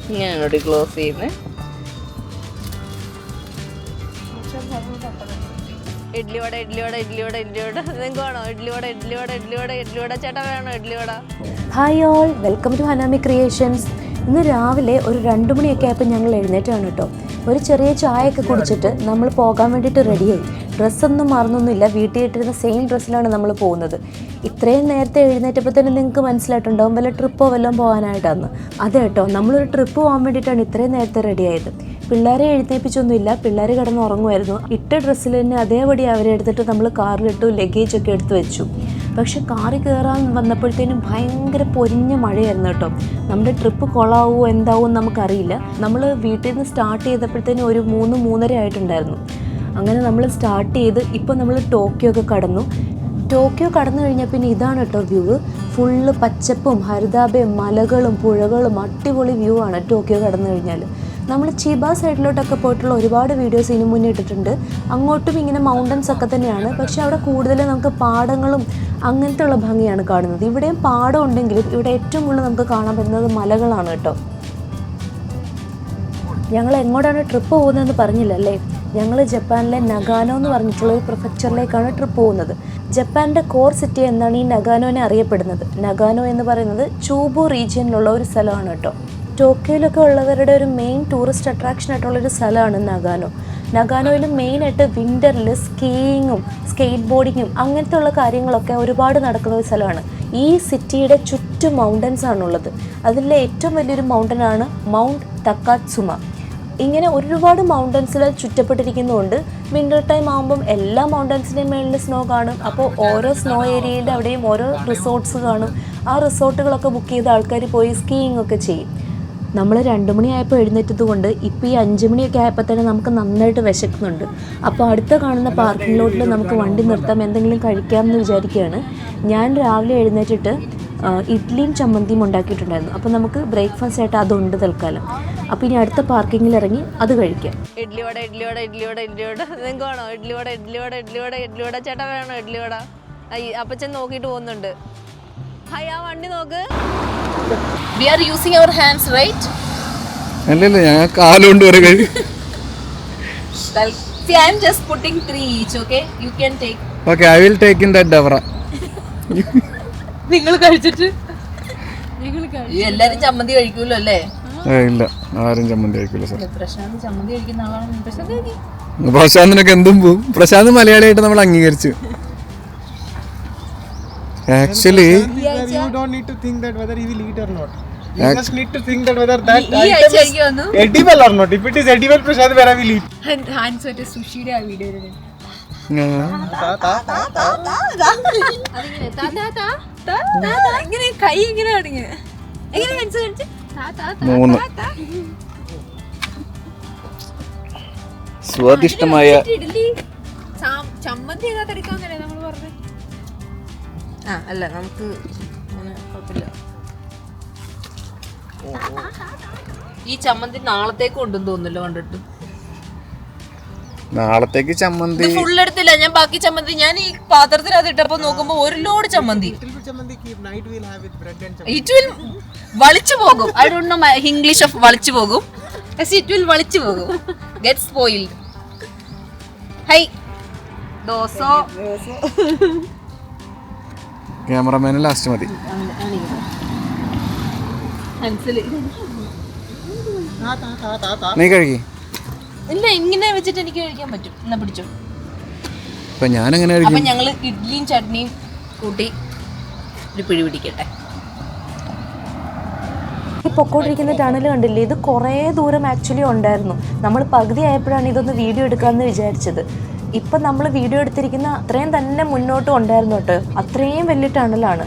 ഇങ്ങനെയാണ് ക്ലോസ് ചെയ്യുന്നത്. ഇഡ്ലിവട ഇഡ്ലിവട ഇഡ്ലിവട ഇഡ്ലിവട നിങ്ങൾക്ക് വേണോ? ഇഡ്ലിവട ഇഡ്ലിവട ഇഡ്ലിവട ഇഡ്ലിവട ചേട്ടാ വേണോ idli vada? Hi all, welcome to Hanami creations. ഇന്ന് രാവിലെ ഒരു 2 മണിയൊക്കെ ആയപ്പോൾ ഞങ്ങൾ എഴുന്നേറ്റാണ് കേട്ടോ. ഒരു ചെറിയ ചായയൊക്കെ കുടിച്ചിട്ട് നമ്മൾ പോകാൻ വേണ്ടിയിട്ട് റെഡിയായി. ഡ്രസ്സൊന്നും മറന്നൊന്നുമില്ല, വീട്ടിൽ ഇട്ടിരുന്ന സെയിം ഡ്രസ്സിലാണ് നമ്മൾ പോകുന്നത്. ഇത്രയും നേരത്തെ എഴുന്നേറ്റപ്പോൾ തന്നെ നിങ്ങൾക്ക് മനസ്സിലായിട്ടുണ്ടാവും വല്ല ട്രിപ്പോ വല്ലതും പോകാനായിട്ടാണ്. അതെ കേട്ടോ, നമ്മളൊരു ട്രിപ്പ് പോകാൻ വേണ്ടിയിട്ടാണ് ഇത്രയും നേരത്തെ റെഡിയായത്. പിള്ളേരെ എഴുന്നേൽപ്പിച്ചൊന്നുമില്ല, പിള്ളേർ കിടന്ന് ഉറങ്ങുമായിരുന്നു. ഇട്ട ഡ്രസ്സിൽ തന്നെ അതേപടി അവരെ എടുത്തിട്ട് നമ്മൾ കാറിലിട്ടു, ലഗേജൊക്കെ എടുത്ത് വെച്ചു. പക്ഷെ കാറിൽ കയറാൻ വന്നപ്പോഴത്തേനും ഭയങ്കര പൊരിഞ്ഞ മഴയായിരുന്നു കേട്ടോ. നമ്മുടെ ട്രിപ്പ് കൊള്ളാവോ എന്താവോ നമുക്കറിയില്ല. നമ്മൾ വീട്ടിൽ നിന്ന് സ്റ്റാർട്ട് ചെയ്തപ്പോഴത്തേനും ഒരു 3-3:30 ആയിട്ടുണ്ടായിരുന്നു. അങ്ങനെ നമ്മൾ സ്റ്റാർട്ട് ചെയ്ത് ഇപ്പോൾ നമ്മൾ ടോക്കിയോ ഒക്കെ കടന്നു. ടോക്കിയോ കടന്നു കഴിഞ്ഞാൽ പിന്നെ ഇതാണ് കേട്ടോ വ്യൂ. ഫുള്ള് പച്ചപ്പും ഹരിതാഭയും മലകളും പുഴകളും അടിപൊളി വ്യൂ ആണ് ടോക്കിയോ കടന്നു കഴിഞ്ഞാൽ. നമ്മൾ ചിബ സൈഡിലോട്ടൊക്കെ പോയിട്ടുള്ള ഒരുപാട് വീഡിയോസ് ഇതിന് മുന്നേ ഇട്ടിട്ടുണ്ട്. അങ്ങോട്ടും ഇങ്ങനെ മൗണ്ടൻസ് ഒക്കെ തന്നെയാണ്, പക്ഷെ അവിടെ കൂടുതൽ നമുക്ക് പാടങ്ങളും അങ്ങനത്തെ ഉള്ള ഭംഗിയാണ് കാണുന്നത്. ഇവിടെയും പാടം ഉണ്ടെങ്കിലും ഇവിടെ ഏറ്റവും കൂടുതൽ നമുക്ക് കാണാൻ പറ്റുന്നത് മലകളാണ് കേട്ടോ. ഞങ്ങൾ എങ്ങോട്ടാണ് ട്രിപ്പ് പോകുന്നതെന്ന് പറഞ്ഞില്ലല്ലേ. ഞങ്ങൾ ജപ്പാനിലെ നഗാനോ എന്ന് പറഞ്ഞിട്ടുള്ള ഒരു പ്രിഫെക്ചറിലേക്കാണ് ട്രിപ്പ് പോകുന്നത്. ജപ്പാൻ്റെ കോർ സിറ്റി എന്നാണ് ഈ നഗാനോനെ അറിയപ്പെടുന്നത്. നഗാനോ എന്ന് പറയുന്നത് ചൂബു റീജിയനിലുള്ള ഒരു സ്ഥലമാണ് കേട്ടോ. ടോക്കിയോയിലൊക്കെ ഉള്ളവരുടെ ഒരു മെയിൻ ടൂറിസ്റ്റ് അട്രാക്ഷൻ ആയിട്ടുള്ളൊരു സ്ഥലമാണ് നഗാനോ. നഗാനോയിൽ മെയിനായിട്ട് വിൻ്ററിൽ സ്കീയിങ്ങും സ്കേറ്റ് ബോർഡിങ്ങും അങ്ങനത്തെ ഉള്ള കാര്യങ്ങളൊക്കെ ഒരുപാട് നടക്കുന്ന ഒരു സ്ഥലമാണ്. ഈ സിറ്റിയുടെ ചുറ്റും മൗണ്ടൻസ് ആണുള്ളത്. അതിലെ ഏറ്റവും വലിയൊരു മൗണ്ടനാണ് മൗണ്ട് തക്കാത്സുമ. ഇങ്ങനെ ഒരുപാട് മൗണ്ടൻസിൽ ചുറ്റപ്പെട്ടിരിക്കുന്നതുകൊണ്ട് വിൻ്റർ ടൈം ആകുമ്പം എല്ലാ മൗണ്ടൻസിൻ്റെയും മേളിൽ സ്നോ കാണും. അപ്പോൾ ഓരോ സ്നോ ഏരിയയുടെ അവിടെയും ഓരോ റിസോർട്ട്സ് കാണും. ആ റിസോർട്ടുകളൊക്കെ ബുക്ക് ചെയ്ത ആൾക്കാർ പോയി സ്കീയിങ് ഒക്കെ ചെയ്യും. നമ്മൾ 2 മണിയായപ്പോൾ എഴുന്നേറ്റത് കൊണ്ട് ഇപ്പോൾ ഈ 5 മണിയൊക്കെ ആയപ്പോൾ തന്നെ നമുക്ക് നന്നായിട്ട് വിശക്കുന്നുണ്ട്. അപ്പോൾ അടുത്ത കാണുന്ന പാർക്കിംഗ് ലോട്ടിൽ നമുക്ക് വണ്ടി നിർത്താം, എന്തെങ്കിലും കഴിക്കാമെന്ന് വിചാരിക്കുകയാണ്. ഞാൻ രാവിലെ എഴുന്നേറ്റിട്ട് ഇഡ്ലിയും ചമ്മന്തിയും ഉണ്ടാക്കിയിട്ടുണ്ടായിരുന്നു. അപ്പോൾ നമുക്ക് ബ്രേക്ക്ഫാസ്റ്റ് ആയിട്ട് അതുണ്ട് തൽക്കാലം. അപ്പോൾ ഇനി അടുത്ത പാർക്കിങ്ങിൽ ഇറങ്ങി അത് കഴിക്കാം. ഇഡ്ലിവട ഇഡ്ലിവട ഇഡ്ലിവട ഇഡ്ലിവട നിങ്ങൾക്ക് വേണോ? ഇഡ്ലിവട ഇഡ്ലിവട ഇഡ്ലിവട ഇഡ്ലിവട ചേട്ടാ വേണോ ഇഡ്ലിവട? അപ്പച്ചൻ നോക്കിയിട്ട് പോകുന്നുണ്ട്. ഹായ്, ആ വണ്ടി നോക്ക്. We are using our hands, right? അല്ലല്ല, ഞാൻ കാലുകൊണ്ട് വരെ കഴി. See, I am just putting 3 each, okay? You can take. Okay, I will take in that davra. നിങ്ങൾ കഴിച്ചിട്ട് എല്ലാരും ചമ്മന്തി കഴിക്കൂല്ലോ അല്ലേ? ഇല്ല, ആരും ചമ്മന്തി കഴിക്കില്ല സാർ. പ്രശാന്ത് ചമ്മന്തി കഴിക്കുന്ന ആളാണ്. പ്രശാന്തിനൊക്കെ എന്തും പോവും. പ്രശാന്ത് മലയാളിയായിട്ട് നമ്മൾ അംഗീകരിച്ചു. Actually, you don't need to think that whether he will eat or not. You just need to think that whether that item is edible or not. If it is edible, Prashad, where I will eat. Hands with sushi യുടെ ആ video ഇടുന്നു. ഇങ്ങനെ കൈ ഇങ്ങനെ കാണിങ്ങനെ എങ്ങനെ കാണിച്ചു 3 സ്വാദിഷ്ടമായ ഇഡ്ഡലി ചമ്മന്തി എടുക്കാന്നല്ലേ നമ്മൾ പറഞ്ഞു. അല്ല, നമുക്ക് കുഴപ്പമില്ല. ഈ ചമ്മന്തി നാളത്തേക്ക് കൊണ്ടെന്ന് തോന്നുന്നല്ലോ കണ്ടിട്ട്. നാളത്തേക്ക് ചമ്മന്തി ഫുൾ എടുത്തില്ല ഞാൻ. ബാക്കി ചമ്മന്തി ഞാൻ ഈ പാത്രത്തിനകത്ത് ഇട്ടപ്പോ നോക്കുമ്പോ ഒരു ലോഡ് ചമ്മന്തി. ഇറ്റ് വിൽ വളിച്ചു പോകും. I don't know English of വളിച്ചു പോകും. ഇറ്റ് വിൽ വളിച്ചു പോകും. Get spoiled. ഹൈ ദോസ. ക്യാമറമാന് ലാസ്റ്റ് മതി. നീ കഴിക്കേ. ഇല്ല, ഇങ്ങനെ വെച്ചിട്ട് എനിക്ക് കഴിക്കാൻ പറ്റും. എന്നാ പിടിച്ചോ. അപ്പൊ ഞാനെങ്ങനെ അപ്പൊ ഞങ്ങള് ഇഡ്ലിയും ചട്നിയും കൂട്ടി ഒരു പിടി പിടിക്കട്ടെ. ഈ പൊക്കോണ്ടിരിക്കുന്ന ടണൽ കണ്ടില്ലേ, ഇത് കുറേ ദൂരം ആക്ച്വലി ഉണ്ടായിരുന്നു. നമ്മൾ പകുതി ആയപ്പോഴാണ് ഇതൊന്ന് വീഡിയോ എടുക്കാമെന്ന് വിചാരിച്ചത്. ഇപ്പം നമ്മൾ വീഡിയോ എടുത്തിരിക്കുന്ന അത്രയും തന്നെ മുന്നോട്ടും ഉണ്ടായിരുന്നു കേട്ടോ. അത്രയും വലിയ ടണലാണ്.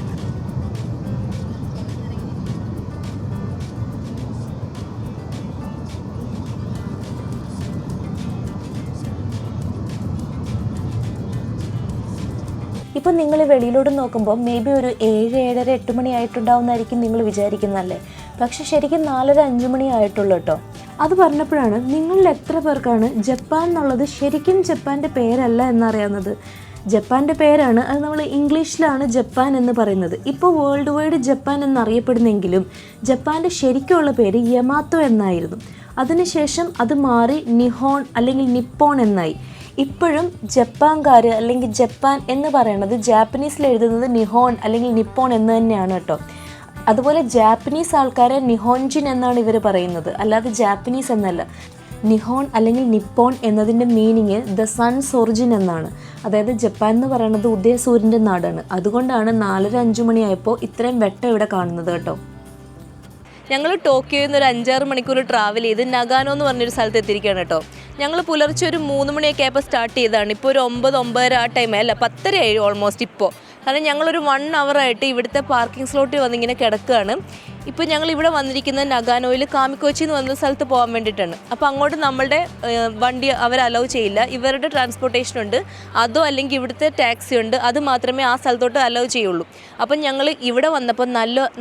ഇപ്പം നിങ്ങൾ വെളിയിലോട്ട് നോക്കുമ്പോൾ മേ ബി ഒരു 7, 7:30, 8 മണി ആയിട്ടുണ്ടാവുന്നതായിരിക്കും നിങ്ങൾ വിചാരിക്കുന്നതല്ലേ. പക്ഷെ ശരിക്കും 4:30, 5 മണി ആയിട്ടുള്ളൂ കേട്ടോ. അത് പറഞ്ഞപ്പോഴാണ് നിങ്ങളിൽ എത്ര പേർക്കാണ് ജപ്പാൻ എന്നുള്ളത് ശരിക്കും ജപ്പാൻ്റെ പേരല്ല എന്നറിയാവുന്നത്. ജപ്പാൻ്റെ പേരാണ്, അത് നമ്മൾ ഇംഗ്ലീഷിലാണ് ജപ്പാൻ എന്ന് പറയുന്നത്. ഇപ്പോൾ വേൾഡ് വൈഡ് ജപ്പാൻ എന്നറിയപ്പെടുന്നെങ്കിലും ജപ്പാൻ്റെ ശരിക്കുള്ള പേര് യമാത്തോ എന്നായിരുന്നു. അതിനുശേഷം അത് മാറി നിഹോൺ അല്ലെങ്കിൽ നിപ്പോൺ എന്നായി. ഇപ്പോഴും ജപ്പാൻകാർ അല്ലെങ്കിൽ ജപ്പാൻ എന്ന് പറയുന്നത് ജാപ്പനീസിൽ എഴുതുന്നത് നിഹോൺ അല്ലെങ്കിൽ നിപ്പോൺ എന്ന് തന്നെയാണ് കേട്ടോ. അതുപോലെ ജാപ്പനീസ് ആൾക്കാരെ നിഹോൻജിൻ എന്നാണ് ഇവർ പറയുന്നത്, അല്ലാതെ ജാപ്പനീസ് എന്നല്ല. നിഹോൺ അല്ലെങ്കിൽ നിപ്പോൺ എന്നതിൻ്റെ മീനിങ് ദ സൺസ് ഒറിജിൻ എന്നാണ്. അതായത് ജപ്പാൻ എന്ന് പറയുന്നത് ഉദയസൂര്യൻ്റെ നാടാണ്. അതുകൊണ്ടാണ് 4-5 മണിയായപ്പോൾ ഇത്രയും വെട്ടം ഇവിടെ കാണുന്നത് കേട്ടോ. ഞങ്ങൾ ടോക്കിയോയിൽ നിന്ന് ഒരു 5-6 മണിക്കൂർ ട്രാവൽ ചെയ്ത് നഗാനോ എന്ന് പറഞ്ഞൊരു സ്ഥലത്ത് എത്തിയിരിക്കുകയാണ് കേട്ടോ. ഞങ്ങൾ പുലർച്ചെ ഒരു 3 മണിയൊക്കെ ആയപ്പോൾ സ്റ്റാർട്ട് ചെയ്തതാണ്. ഇപ്പോൾ ഒരു 9-9:30 ആ ടൈം അല്ല 10:30 ആയി ഓൾമോസ്റ്റ് ഇപ്പോൾ. കാരണം ഞങ്ങളൊരു 1 hour-ആയിട്ട് ഇവിടുത്തെ പാർക്കിംഗ് സ്ലോട്ടിൽ വന്നിങ്ങനെ കിടക്കുകയാണ്. ഇപ്പോൾ ഞങ്ങൾ ഇവിടെ വന്നിരിക്കുന്നത് നഗാനോയിൽ കാമിക്കോച്ചി എന്ന് പറഞ്ഞ സ്ഥലത്ത് പോകാൻ വേണ്ടിയിട്ടാണ്. അപ്പോൾ അങ്ങോട്ട് നമ്മളുടെ വണ്ടി അവർ അലൗ ചെയ്യില്ല. ഇവരുടെ ട്രാൻസ്പോർട്ടേഷൻ ഉണ്ട്, അതോ അല്ലെങ്കിൽ ഇവിടുത്തെ ടാക്സി ഉണ്ട്, അത് മാത്രമേ ആ സ്ഥലത്തോട്ട് അലൗ ചെയ്യുള്ളൂ. അപ്പം ഞങ്ങൾ ഇവിടെ വന്നപ്പോൾ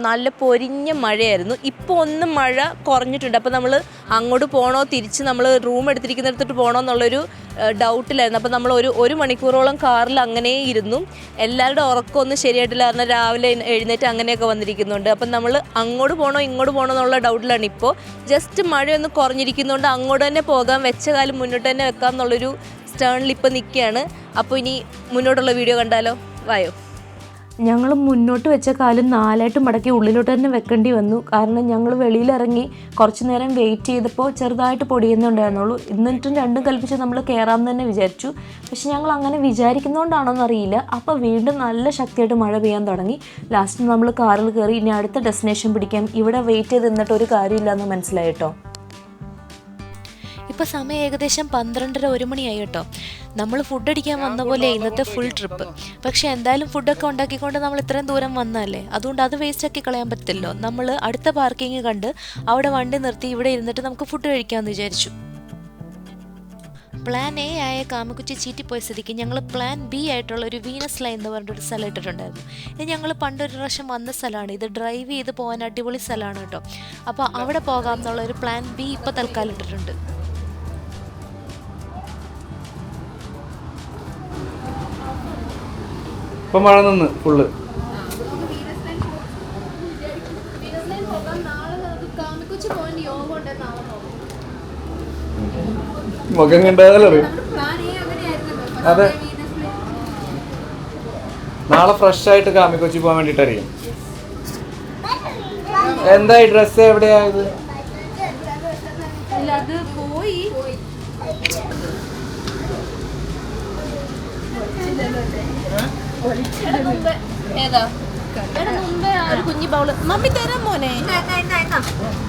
നല്ല പൊരിഞ്ഞ മഴയായിരുന്നു. ഇപ്പോൾ ഒന്ന് മഴ കുറഞ്ഞിട്ടുണ്ട്. അപ്പോൾ നമ്മൾ അങ്ങോട്ട് പോകണോ തിരിച്ച് നമ്മൾ റൂം എടുത്തിരിക്കുന്നിടത്തോട്ട് പോകണോ എന്നുള്ളൊരു ഡൗട്ടിലായിരുന്നു. അപ്പോൾ നമ്മൾ ഒരു മണിക്കൂറോളം കാറിൽ അങ്ങനെ ഇരുന്നു. എല്ലാവരുടെ ഉറക്കമൊന്നും ശരിയായിട്ടില്ല, കാരണം രാവിലെ എഴുന്നേറ്റ് അങ്ങനെയൊക്കെ വന്നിരിക്കുന്നുണ്ട്. അപ്പം നമ്മൾ അങ്ങോട്ട് പോകണോ ഇങ്ങോട്ട് പോകണോ എന്നുള്ള ഡൗട്ടിലാണ്. ഇപ്പോൾ ജസ്റ്റ് മഴയൊന്ന് കുറഞ്ഞിരിക്കുന്നതുകൊണ്ട് അങ്ങോട്ട് തന്നെ പോകാം, വെച്ച കാലം മുന്നോട്ട് തന്നെ വെക്കാം എന്നുള്ളൊരു സ്റ്റേണിൽ ഇപ്പോൾ നിൽക്കുകയാണ്. അപ്പോൾ ഇനി മുന്നോട്ടുള്ള വീഡിയോ കണ്ടാലോ, വായോ. ഞങ്ങൾ മുന്നോട്ട് വെച്ച കാലം 4 മടക്കി ഉള്ളിലോട്ട് തന്നെ വെക്കേണ്ടി വന്നു. കാരണം ഞങ്ങൾ വെളിയിലിറങ്ങി കുറച്ച് നേരം വെയിറ്റ് ചെയ്തപ്പോൾ ചെറുതായിട്ട് പൊടിയുന്നുണ്ടായിരുന്നുള്ളൂ. എന്നിട്ടും രണ്ടും കൽപ്പിച്ച് നമ്മൾ കയറാമെന്ന് തന്നെ വിചാരിച്ചു. പക്ഷെ ഞങ്ങൾ അങ്ങനെ വിചാരിക്കുന്നതുകൊണ്ടാണോന്നറിയില്ല, അപ്പോൾ വീണ്ടും നല്ല ശക്തിയായിട്ട് മഴ പെയ്യാൻ തുടങ്ങി. ലാസ്റ്റ് നമ്മൾ കാറിൽ കയറി ഇനി അടുത്ത ഡെസ്റ്റിനേഷൻ പിടിക്കാം, ഇവിടെ വെയിറ്റ് ചെയ്ത് നിന്നിട്ട് ഒരു കാര്യമില്ലെന്ന് മനസ്സിലായി കേട്ടോ. ഇപ്പോൾ സമയം ഏകദേശം 12:30-1 മണിയായി കേട്ടോ. നമ്മൾ ഫുഡ് അടിക്കാൻ വന്ന പോലെ ഇന്നത്തെ ഫുൾ ട്രിപ്പ്. പക്ഷേ എന്തായാലും ഫുഡൊക്കെ ഉണ്ടാക്കിക്കൊണ്ട് നമ്മൾ ഇത്രയും ദൂരം വന്നല്ലേ, അതുകൊണ്ട് അത് വേസ്റ്റാക്കി കളയാൻ പറ്റില്ലല്ലോ. നമ്മൾ അടുത്ത പാർക്കിംഗ് കണ്ട് അവിടെ വണ്ടി നിർത്തി ഇവിടെ ഇരുന്നിട്ട് നമുക്ക് ഫുഡ് കഴിക്കാമെന്ന് വിചാരിച്ചു. പ്ലാൻ എ ആയ കാമിക്കുച്ചി ചീറ്റിപ്പോയ സ്ഥിതിക്ക് ഞങ്ങൾ പ്ലാൻ ബി ആയിട്ടുള്ള ഒരു വീനസ് ലൈൻ എന്ന് പറഞ്ഞിട്ടൊരു സ്ഥലം ഇട്ടിട്ടുണ്ടായിരുന്നു. ഇത് ഞങ്ങൾ പണ്ടൊരു പ്രാവശ്യം വന്ന സ്ഥലമാണ്. ഇത് ഡ്രൈവ് ചെയ്ത് പോകാൻ അടിപൊളി സ്ഥലമാണ് കേട്ടോ. അപ്പോൾ അവിടെ പോകാം എന്നുള്ളൊരു പ്ലാൻ ബി ഇപ്പോൾ തൽക്കാലം ഇട്ടിട്ടുണ്ട്. ഇപ്പം മഴ നിന്ന് ഫുള്ള്. മുഖം കണ്ടാലോ. അതെ, നാളെ ഫ്രഷ് ആയിട്ട് കാമിക്കൊച്ചി പോകാൻ വേണ്ടിട്ട് അറിയാം. എന്തായി ഡ്രസ്സ് എവിടെയായത്?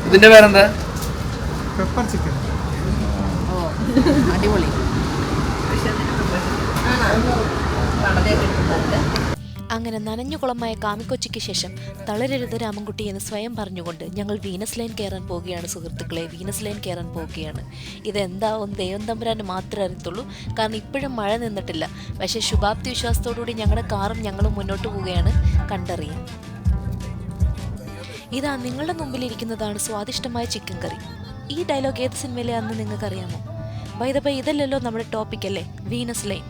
ഇതിന്റെ പേരെന്താ? Pepper chicken. അടിപൊളി. അങ്ങനെ നനഞ്ഞുകുളമായ കാമിക്കൊച്ചിക്ക് ശേഷം തളരരുത് രാമൻകുട്ടി എന്ന് സ്വയം പറഞ്ഞുകൊണ്ട് ഞങ്ങൾ വീനസ് ലൈൻ കയറാൻ പോവുകയാണ് സുഹൃത്തുക്കളെ. വീനസ് ലൈൻ കയറാൻ പോവുകയാണ്. ഇതെന്താവും ദൈവം തമ്പുരാന് മാത്രമേ അറിയത്തുള്ളൂ. കാരണം ഇപ്പോഴും മഴ നിന്നിട്ടില്ല. പക്ഷേ ശുഭാപ്തി വിശ്വാസത്തോടുകൂടി ഞങ്ങളുടെ കാറും ഞങ്ങളും മുന്നോട്ട് പോവുകയാണ്. കണ്ടറിയാം. ഇതാ നിങ്ങളുടെ മുമ്പിലിരിക്കുന്നതാണ് സ്വാദിഷ്ടമായ ചിക്കൻ കറി. ഈ ഡയലോഗ് ഏത് സിനിമയിലാണെന്ന് നിങ്ങൾക്കറിയാമോ? ബൈ ദ ബൈ, ഇതല്ലല്ലോ നമ്മുടെ ടോപ്പിക് അല്ലേ, വീനസ് ലൈൻ.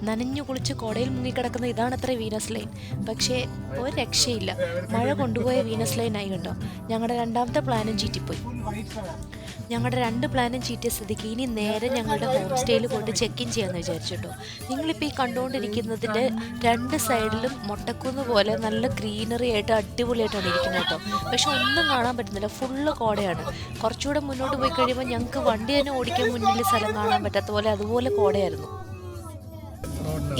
നനഞ്ഞു കുളിച്ച് കോടയിൽ മുങ്ങിക്കിടക്കുന്ന ഇതാണത്ര വീനസ് ലൈൻ. പക്ഷേ ഒരു രക്ഷയില്ല, മഴ കൊണ്ടുപോയ വീനസ് ലൈൻ ആയി കേട്ടോ. ഞങ്ങളുടെ രണ്ടാമത്തെ പ്ലാനും ചീറ്റിപ്പോയി. ഞങ്ങളുടെ 2 പ്ലാനും ചീറ്റിയ സ്ഥിതിക്ക് ഇനി നേരെ ഞങ്ങളുടെ ഹോം സ്റ്റേയിൽ പോയിട്ട് ചെക്ക് ഇൻ ചെയ്യാമെന്ന് വിചാരിച്ചിട്ടോ. നിങ്ങളിപ്പോൾ ഈ കണ്ടുകൊണ്ടിരിക്കുന്നതിൻ്റെ 2 സൈഡിലും മൊട്ടക്കുന്ന് പോലെ നല്ല ഗ്രീനറി ആയിട്ട് അടിപൊളിയായിട്ടാണ് ഇരിക്കുന്നത് കേട്ടോ. പക്ഷെ ഒന്നും കാണാൻ പറ്റുന്നില്ല, ഫുള്ള് കോടയാണ്. കുറച്ചുകൂടെ മുന്നോട്ട് പോയി കഴിയുമ്പോൾ ഞങ്ങൾക്ക് വണ്ടി തന്നെ ഓടിക്കാൻ മുന്നിൽ സ്ഥലം കാണാൻ പറ്റാത്ത പോലെ അതുപോലെ കോടയായിരുന്നു.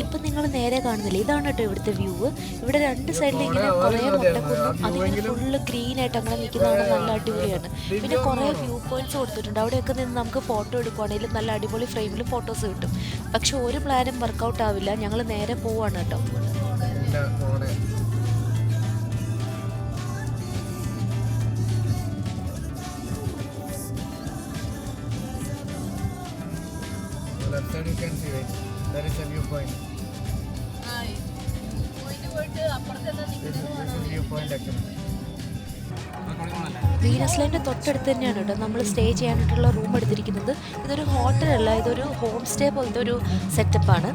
ഇപ്പം നിങ്ങൾ നേരെ കാണുന്നില്ല, ഇതാണ് കേട്ടോ ഇവിടുത്തെ വ്യൂ. ഇവിടെ 2 സൈഡിൽ ഇങ്ങനെ കുറേ മുട്ടക്കുന്നും അതിങ്ങനെ ഫുള്ള് ഗ്രീൻ ആയിട്ട് അങ്ങനെ നിൽക്കുന്നതാണ്. നല്ല അടിപൊളിയാണ്. പിന്നെ കുറേ വ്യൂ പോയിന്റ്സ് കൊടുത്തിട്ടുണ്ട്. അവിടെയൊക്കെ നിന്ന് നമുക്ക് ഫോട്ടോ എടുക്കുവാണെങ്കിൽ നല്ല അടിപൊളി ഫ്രെയിമിൽ ഫോട്ടോസ് കിട്ടും. പക്ഷെ ഒരു പ്ലാനും വർക്കൗട്ട് ആവില്ല. ഞങ്ങൾ നേരെ പോവാണ് കേട്ടോ. There is a viewpoint. Venus ലൈൻ്റെ തൊട്ടടുത്ത് തന്നെയാണ് കേട്ടോ നമ്മൾ സ്റ്റേ ചെയ്യാനായിട്ടുള്ള റൂം എടുത്തിരിക്കുന്നത്. ഇതൊരു ഹോട്ടലല്ല, ഇതൊരു ഹോം സ്റ്റേ പോലത്തെ ഒരു സെറ്റപ്പാണ്.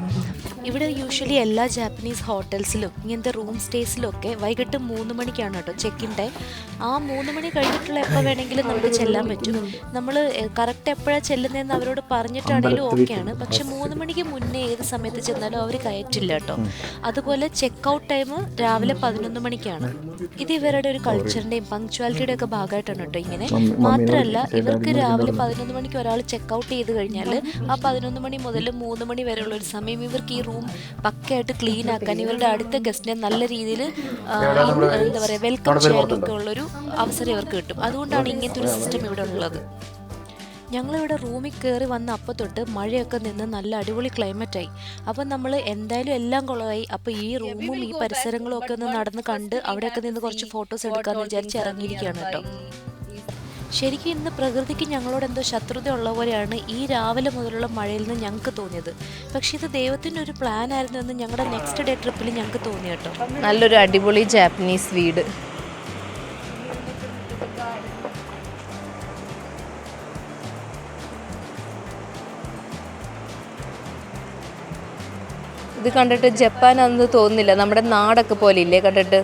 ഇവിടെ യൂഷ്വലി എല്ലാ ജാപ്പനീസ് ഹോട്ടൽസിലും ഇങ്ങനത്തെ റൂം സ്റ്റേസിലും ഒക്കെ വൈകിട്ട് 3 മണിക്കാണ് കേട്ടോ ചെക്ക് ഇൻ ടൈം. ആ 3 മണി കഴിഞ്ഞിട്ടുള്ള എപ്പോൾ വേണമെങ്കിലും നമുക്ക് ചെല്ലാൻ പറ്റും. നമ്മൾ കറക്റ്റ് എപ്പോഴാണ് ചെല്ലുന്നതെന്ന് അവരോട് പറഞ്ഞിട്ടാണെങ്കിലും ഓക്കെയാണ്. പക്ഷെ 3 മണിക്ക് മുന്നേ ഏത് സമയത്ത് ചെന്നാലും അവർ കയറ്റില്ല കേട്ടോ. അതുപോലെ ചെക്ക് ഔട്ട് ടൈം രാവിലെ 11 മണിക്കാണ്. ഇത് ഇവരുടെ ഒരു കൾച്ചറിൻ്റെയും പങ്ക്ച്വാലിറ്റിയുടെ ഒക്കെ ഭാഗമായിട്ടാണ് കേട്ടോ ഇങ്ങനെ. മാത്രമല്ല ഇവർക്ക് രാവിലെ 11 മണിക്ക് ഒരാൾ ചെക്ക് ഔട്ട് ചെയ്ത് കഴിഞ്ഞാൽ ആ 11 മണി മുതൽ 3 മണി വരെയുള്ള ഒരു സമയം ഇവർക്ക് ഈ റൂം പക്കയായിട്ട് ക്ലീൻ ആക്കാൻ, ഇവരുടെ അടുത്ത ഗസ്റ്റിനെ നല്ല രീതിയിൽ എന്താ പറയുക വെൽക്കം ചെയ്യാനൊക്കെ ഉള്ളൊരു അവസരം ഇവർക്ക് കിട്ടും. അതുകൊണ്ടാണ് ഇങ്ങനത്തെ ഒരു സിസ്റ്റം ഇവിടെ ഉള്ളത്. ഞങ്ങളിവിടെ റൂമിൽ കയറി വന്ന അപ്പം തൊട്ട് മഴയൊക്കെ നിന്ന് നല്ല അടിപൊളി ക്ലൈമറ്റായി. അപ്പം നമ്മൾ എന്തായാലും എല്ലാം കുളമായി. അപ്പോൾ ഈ റൂമും ഈ പരിസരങ്ങളും ഒക്കെ ഒന്ന് നടന്ന് കണ്ട് അവിടെയൊക്കെ നിന്ന് കുറച്ച് ഫോട്ടോസ് എടുക്കാമെന്ന് വിചാരിച്ച് ഇറങ്ങിയിരിക്കുകയാണ് കേട്ടോ. ശരിക്കും ഇന്ന് പ്രകൃതിക്ക് ഞങ്ങളോട് എന്തോ ശത്രുത ഉള്ള പോലെയാണ് ഈ രാവിലെ മുതലുള്ള മഴയിൽ നിന്ന് ഞങ്ങൾക്ക് തോന്നിയത്. പക്ഷെ ഇത് ദൈവത്തിൻ്റെ ഒരു പ്ലാൻ ആയിരുന്നു എന്ന് ഞങ്ങളുടെ നെക്സ്റ്റ് ഡേ ട്രിപ്പിൽ ഞങ്ങൾക്ക് തോന്നി കേട്ടോ. നല്ലൊരു അടിപൊളി ജാപ്പനീസ് വീട്. ഇത് കണ്ടിട്ട് ജപ്പാനാണെന്ന് തോന്നുന്നില്ല, നമ്മുടെ നാടൊക്കെ പോലെ ഇല്ലേ കണ്ടിട്ട്.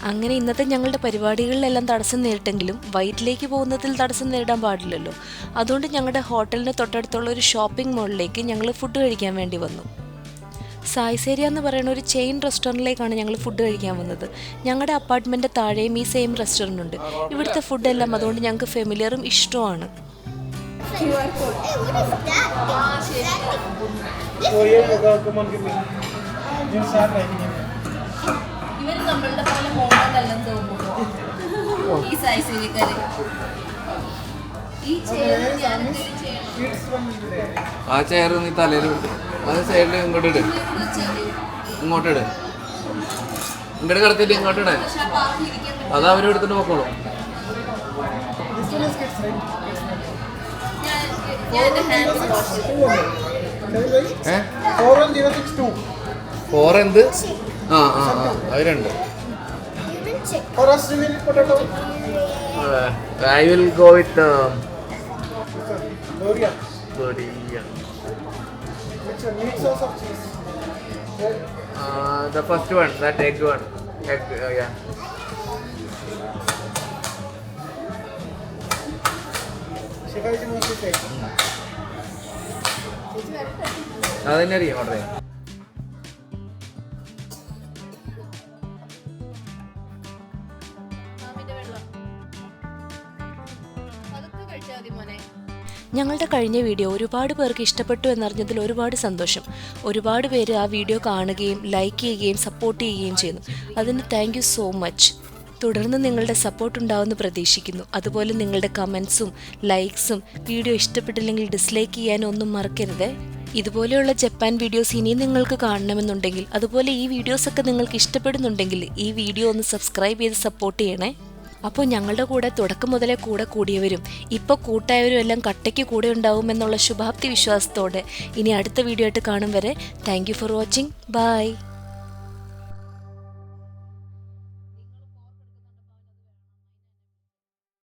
അങ്ങനെ ഇന്നത്തെ ഞങ്ങളുടെ പരിപാടികളിലെല്ലാം തടസ്സം നേരിട്ടെങ്കിലും വൈറ്റിലേക്ക് പോകുന്നതിൽ തടസ്സം നേരിടാൻ പാടില്ലല്ലോ. അതുകൊണ്ട് ഞങ്ങളുടെ ഹോട്ടലിന് തൊട്ടടുത്തുള്ള ഒരു ഷോപ്പിംഗ് മോളിലേക്ക് ഞങ്ങൾ ഫുഡ് കഴിക്കാൻ വേണ്ടി വന്നു. സായ്സേരിയ എന്ന് പറയുന്ന ഒരു ചെയിൻ റെസ്റ്റോറൻറ്റിലേക്കാണ് ഞങ്ങൾ ഫുഡ് കഴിക്കാൻ വന്നത്. ഞങ്ങളുടെ അപ്പാർട്ട്മെൻറ്റ് താഴെയും ഈ സെയിം റെസ്റ്റോറൻ്റ് ഉണ്ട്. ഇവിടുത്തെ ഫുഡെല്ലാം അതുകൊണ്ട് ഞങ്ങൾക്ക് ഫെമിലിയറും ഇഷ്ടമാണ്. ആ ചെയർ നീ തലയിൽ അത് സൈഡിൽ ഇങ്ങോട്ട് ഇട്, ഇങ്ങോട്ട് ഇട്, ഇങ്ങോട്ട് കിടത്തിട്ട് ഇങ്ങോട്ട് ഇടേ. അത് അവരെടുത്തിട്ട് നോക്കോളൂ. എന്ത്? ആ ആ ആ അവരുണ്ട്. I will go with Gloria. Which one? Meat sauce or cheese? The first one, that egg one. Egg, yeah. Shiva is mostly egg. അതെന്നെ അറിയാം ഓർഡർ ചെയ്യാം. ഞങ്ങളുടെ കഴിഞ്ഞ വീഡിയോ ഒരുപാട് പേർക്ക് ഇഷ്ടപ്പെട്ടു എന്നറിഞ്ഞതിൽ ഒരുപാട് സന്തോഷം. ഒരുപാട് പേര് ആ വീഡിയോ കാണുകയും ലൈക്ക് ചെയ്യുകയും സപ്പോർട്ട് ചെയ്യുകയും ചെയ്യുന്നു. അതിന് താങ്ക് യു സോ മച്ച്. തുടർന്ന് നിങ്ങളുടെ സപ്പോർട്ട് ഉണ്ടാവുമെന്ന് പ്രതീക്ഷിക്കുന്നു. അതുപോലെ നിങ്ങളുടെ കമൻസും ലൈക്സും വീഡിയോ ഇഷ്ടപ്പെട്ടില്ലെങ്കിൽ ഡിസ്ലൈക്ക് ചെയ്യാനൊന്നും മറക്കരുത്. ഇതുപോലെയുള്ള ജപ്പാൻ വീഡിയോസ് ഇനിയും നിങ്ങൾക്ക് കാണണമെന്നുണ്ടെങ്കിൽ, അതുപോലെ ഈ വീഡിയോസൊക്കെ നിങ്ങൾക്ക് ഇഷ്ടപ്പെടുന്നുണ്ടെങ്കിൽ ഈ വീഡിയോ ഒന്ന് സബ്സ്ക്രൈബ് ചെയ്ത് സപ്പോർട്ട് ചെയ്യണേ. അപ്പോൾ ഞങ്ങളുടെ കൂടെ തുടക്കം മുതലേ കൂടെ കൂടിയവരും ഇപ്പോൾ കൂട്ടായവരും എല്ലാം കട്ടയ്ക്ക് കൂടെ ഉണ്ടാവുമെന്നുള്ള ശുഭാപ്തി വിശ്വാസത്തോടെ ഇനി അടുത്ത വീഡിയോ ആയിട്ട് കാണും വരെ thank you for watching. By.